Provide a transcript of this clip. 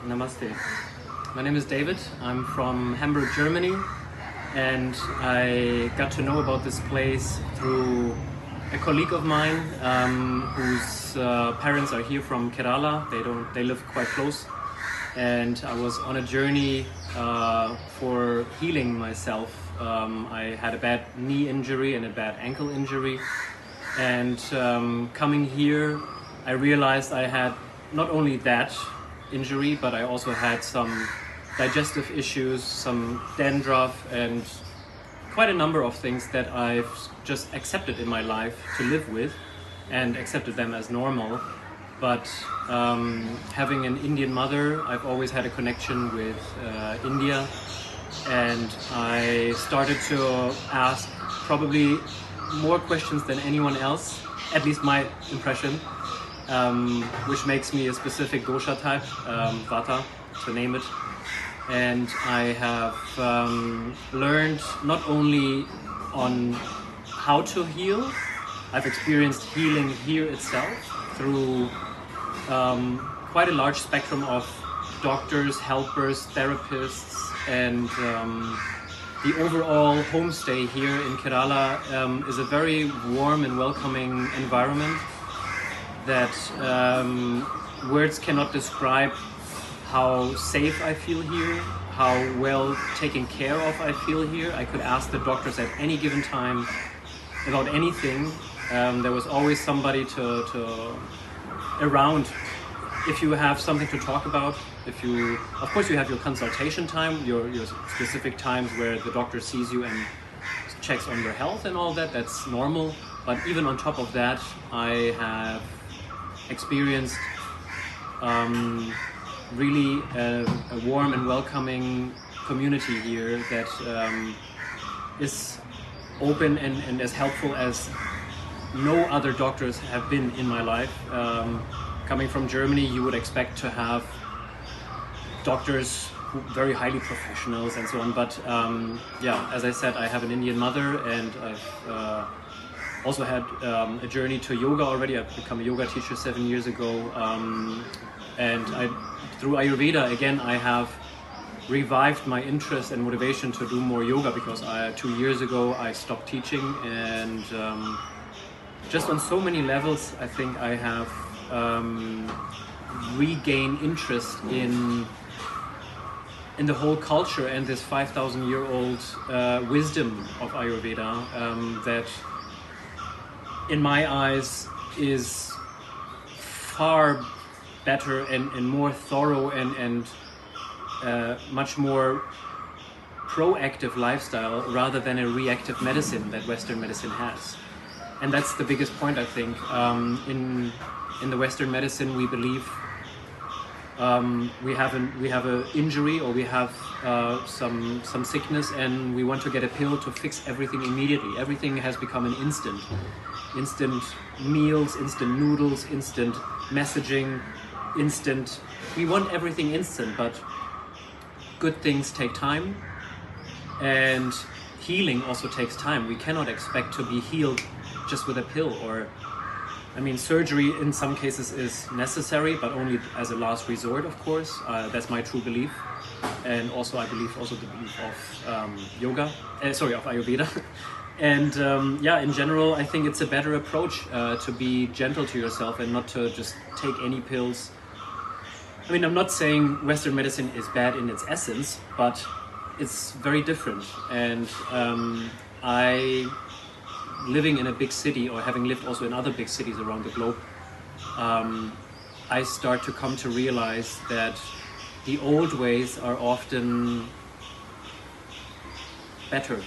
Namaste. My name is David. I'm from Hamburg, Germany, and I got to know about this place through a colleague of mine whose parents are here from Kerala. They live quite close, and I was on a journey for healing myself. I had a bad knee injury and a bad ankle injury, and coming here I realized I had not only that injury, but I also had some digestive issues, some dandruff, and quite a number of things that I've just accepted in my life to live with and accepted them as normal. But having an Indian mother, I've always had a connection with India, and I started to ask probably more questions than anyone else, at least my impression, which makes me a specific dosha type, Vata to name it. And I have learned not only on how to heal, I've experienced healing here itself through quite a large spectrum of doctors, helpers, therapists, and the overall homestay here in Kerala is a very warm and welcoming environment that words cannot describe how safe I feel here, how well taken care of I feel here. I could ask the doctors at any given time about anything. There was always somebody to around if you have something to talk about. Of course you have your consultation time, your specific times where the doctor sees you and checks on your health and all that, that's normal. But even on top of that, I have experienced really a warm and welcoming community here that is open and as helpful as no other doctors have been in my life. Coming from Germany, you would expect to have doctors who very highly professionals and so on, but yeah, as I said, I have an Indian mother, and I've also had a journey to yoga already. I've become a yoga teacher 7 years ago, and through Ayurveda again I have revived my interest and motivation to do more yoga, because 2 years ago I stopped teaching, and just on so many levels I think I have regained interest in the whole culture and this 5,000-year-old wisdom of Ayurveda that in my eyes is far better and more thorough and much more proactive lifestyle rather than a reactive medicine that Western medicine has. And that's the biggest point, I think. In the Western medicine, we believe we have an injury, or we have some sickness, and we want to get a pill to fix everything immediately. Everything has become an instant meals, instant noodles, instant messaging, instant. We want everything instant, but good things take time, and healing also takes time. We cannot expect to be healed just with a pill, or surgery in some cases is necessary, but only as a last resort, of course. That's my true belief, and also I believe also the belief of of Ayurveda. And yeah, in general, I think it's a better approach to be gentle to yourself and not to just take any pills. I'm not saying Western medicine is bad in its essence, but it's very different. And living in a big city, or having lived also in other big cities around the globe, I start to come to realize that the old ways are often better